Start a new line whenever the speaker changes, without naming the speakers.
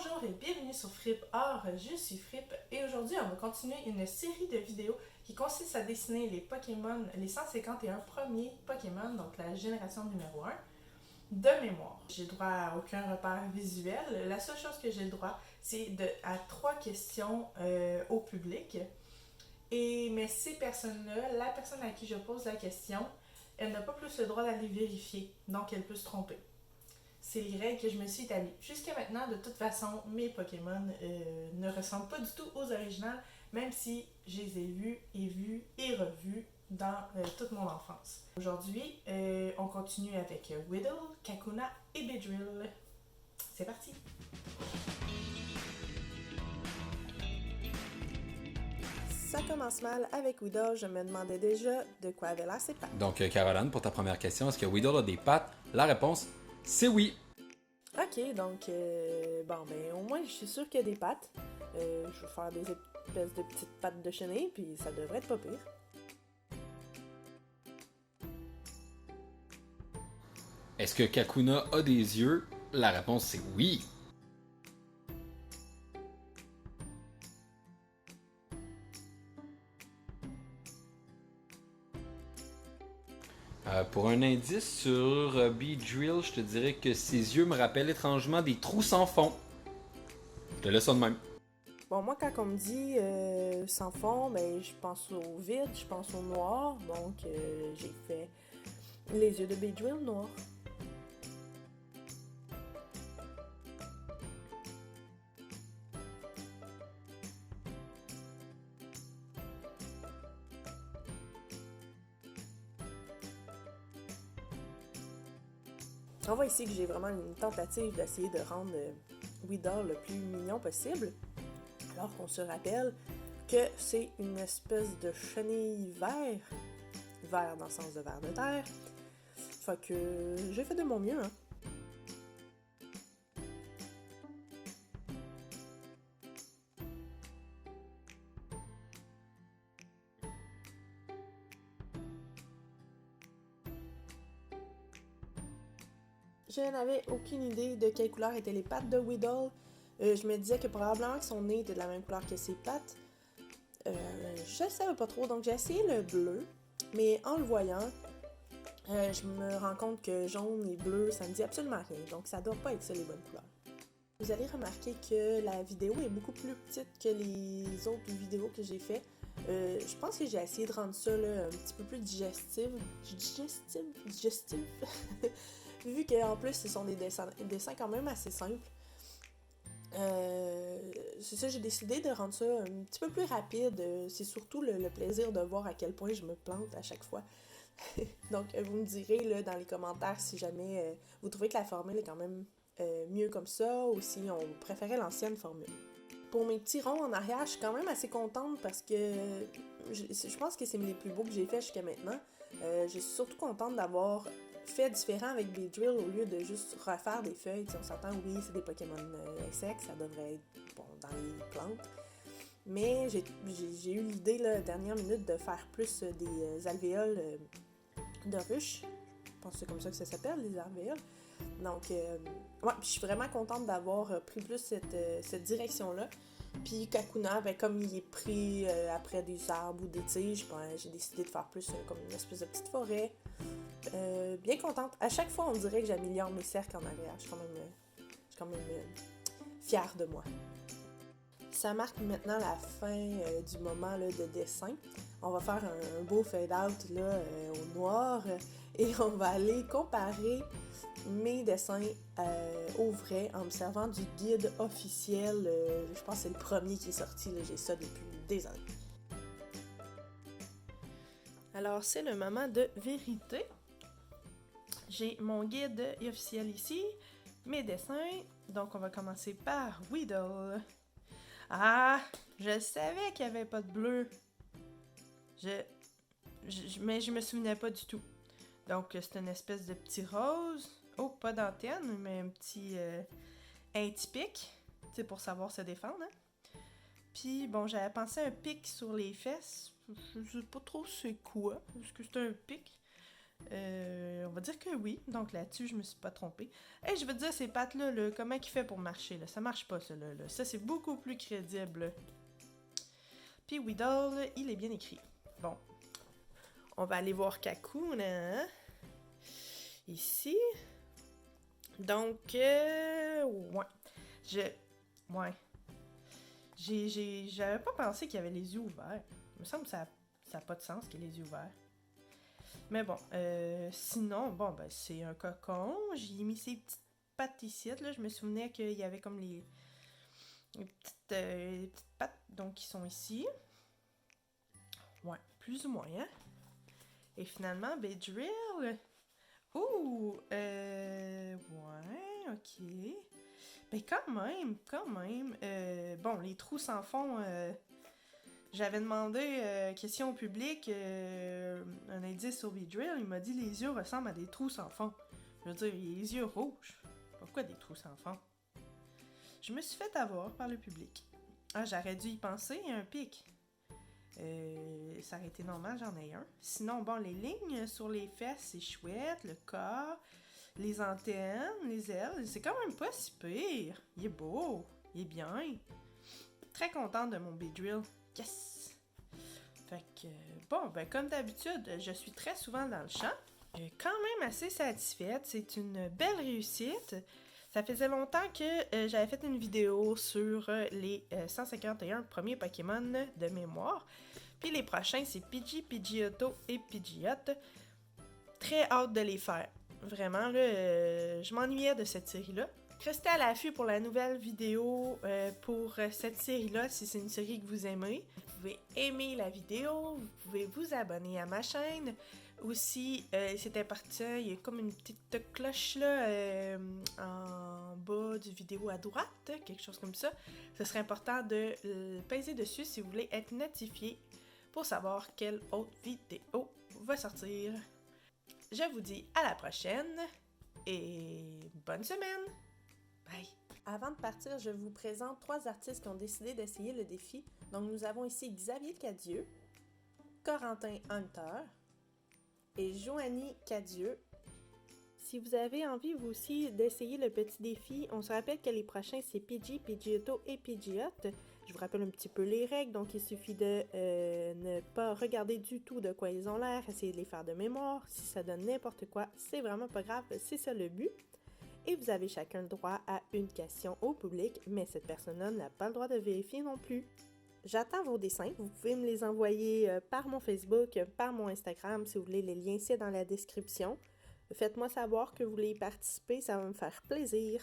Bonjour et bienvenue sur Fripp Art, je suis Fripp et aujourd'hui on va continuer une série de vidéos qui consiste à dessiner les Pokémon, les 151 premiers Pokémon, donc la génération numéro 1, de mémoire. J'ai droit à aucun repère visuel, la seule chose que j'ai le droit c'est à 3 questions au public. Mais ces personnes-là, la personne à qui je pose la question, elle n'a pas plus le droit d'aller vérifier, donc elle peut se tromper. C'est les règles que je me suis établie. Jusqu'à maintenant, de toute façon, mes Pokémon ne ressemblent pas du tout aux originales, même si je les ai vus et revus dans toute mon enfance. Aujourd'hui, on continue avec Weedle, Kakuna et Beedrill. C'est parti! Ça commence mal avec Weedle, je me demandais déjà de quoi avaient l'air ses pattes.
Donc, Caroline, pour ta première question, est-ce que Weedle a des pattes? La réponse, c'est oui.
Ok, donc, au moins, je suis sûre qu'il y a des pattes. Je vais faire des espèces de petites pattes de chenille, puis ça devrait être pas pire.
Est-ce que Kakuna a des yeux? La réponse, c'est oui. Pour un indice sur Beedrill, je te dirais que ses yeux me rappellent étrangement des trous sans fond. Je te laisse ça de même.
Bon, moi, quand on me dit sans fond, ben, je pense au vide, je pense au noir. Donc, j'ai fait les yeux de Beedrill noirs. On voit ici que j'ai vraiment une tentative d'essayer de rendre Weedle le plus mignon possible. Alors qu'on se rappelle que c'est une espèce de chenille vert dans le sens de ver de terre. Fait que j'ai fait de mon mieux, hein. Je n'avais aucune idée de quelle couleur étaient les pattes de Weedle. Je me disais que probablement que son nez était de la même couleur que ses pattes. Je ne savais pas trop, donc j'ai essayé le bleu. Mais en le voyant, je me rends compte que jaune et bleu, ça me dit absolument rien. Donc ça doit pas être ça les bonnes couleurs. Vous allez remarquer que la vidéo est beaucoup plus petite que les autres vidéos que j'ai fait. Je pense que j'ai essayé de rendre ça là, un petit peu plus digestif. Vu qu'en plus, ce sont des dessins quand même assez simples. C'est ça, j'ai décidé de rendre ça un petit peu plus rapide. C'est surtout le plaisir de voir à quel point je me plante à chaque fois. Donc, vous me direz là, dans les commentaires si jamais vous trouvez que la formule est quand même mieux comme ça ou si on préférait l'ancienne formule. Pour mes petits ronds en arrière, je suis quand même assez contente parce que je pense que c'est les plus beaux que j'ai fait jusqu'à maintenant. Je suis surtout contente d'avoir fait différent avec Beedrill au lieu de juste refaire des feuilles. T'sais, on s'entend, oui, c'est des Pokémon insectes, ça devrait être bon, dans les plantes. Mais j'ai eu l'idée, la dernière minute, de faire plus des alvéoles de ruche. Je pense que c'est comme ça que ça s'appelle, les alvéoles. Donc, ouais, je suis vraiment contente d'avoir pris plus cette direction-là. Puis Kakuna, ben, comme il est pris après des arbres ou des tiges, ben, j'ai décidé de faire plus comme une espèce de petite forêt. Bien contente. À chaque fois, on dirait que j'améliore mes cercles en arrière. Je suis quand même fière de moi. Ça marque maintenant la fin du moment là, de dessin. On va faire un beau fade-out là, au noir et on va aller comparer mes dessins au vrai en me servant du guide officiel. Je pense que c'est le premier qui est sorti. Là, j'ai ça depuis des années. Alors, c'est le moment de vérité. J'ai mon guide officiel ici, mes dessins. Donc, on va commencer par Weedle. Ah, je savais qu'il n'y avait pas de bleu. Mais je me souvenais pas du tout. Donc, c'est une espèce de petit rose. Oh, pas d'antenne, mais un petit atypique. C'est pour savoir se défendre. Hein? Puis, bon, j'avais pensé à un pic sur les fesses. Je sais pas trop c'est quoi. Est-ce que c'est un pic?
On va dire que oui, donc là-dessus, je me suis pas trompée. Et je veux dire, ces pattes-là, là, comment il fait pour marcher, là? Ça marche pas, ça, là. Ça, c'est beaucoup plus crédible. Puis Weedle, il est bien écrit. Bon. On va aller voir Kakuna, hein? Ici. Donc, ouais. Ouais. J'avais pas pensé qu'il y avait les yeux ouverts. Il me semble que ça n'a pas de sens qu'il ait les yeux ouverts. Mais bon, sinon, bon, ben, c'est un cocon. J'ai mis ses petites pattes ici, là. Je me souvenais qu'il y avait comme les petites pattes, donc, qui sont ici. Ouais, plus ou moins, hein? Et finalement, Beedrill. Ouh! Ouais, ok. Ben quand même. Bon, les trous sans fond, j'avais demandé, question au public, un indice sur Beedrill, il m'a dit les yeux ressemblent à des trous sans fond. Je veux dire, il a les yeux rouges. Pourquoi des trous sans fond? Je me suis fait avoir par le public. Ah, j'aurais dû y penser, un pic. Ça aurait été normal, j'en ai un. Sinon, bon, les lignes sur les fesses, c'est chouette. Le corps, les antennes, les ailes, c'est quand même pas si pire. Il est beau, il est bien. Très contente de mon Beedrill. Yes! Fait que, bon, ben comme d'habitude, je suis très souvent dans le champ. Quand même assez satisfaite. C'est une belle réussite. Ça faisait longtemps que j'avais fait une vidéo sur les 151 premiers Pokémon de mémoire. Puis les prochains, c'est Pidgey, Pidgeotto et Pidgeot. Très hâte de les faire. Vraiment, là, je m'ennuyais de cette série-là. Restez à l'affût pour la nouvelle vidéo pour cette série-là, si c'est une série que vous aimez. Vous pouvez aimer la vidéo, vous pouvez vous abonner à ma chaîne. Aussi, c'est important, il y a comme une petite cloche là en bas du vidéo à droite, quelque chose comme ça. Ce serait important de peser dessus si vous voulez être notifié pour savoir quelle autre vidéo va sortir. Je vous dis à la prochaine et bonne semaine! Bye!
Avant de partir, je vous présente 3 artistes qui ont décidé d'essayer le défi. Donc nous avons ici Xavier Cadieux, Corentin Hunter et Joanie Cadieux. Si vous avez envie vous aussi d'essayer le petit défi, on se rappelle que les prochains c'est Pidgey, Pidgeotto et Pidgeot. Je vous rappelle un petit peu les règles, donc il suffit de ne pas regarder du tout de quoi ils ont l'air, essayer de les faire de mémoire. Si ça donne n'importe quoi, c'est vraiment pas grave, c'est ça le but. Et vous avez chacun le droit à une question au public, mais cette personne-là n'a pas le droit de vérifier non plus. J'attends vos dessins, vous pouvez me les envoyer par mon Facebook, par mon Instagram, si vous voulez, les liens c'est dans la description. Faites-moi savoir que vous voulez y participer, ça va me faire plaisir.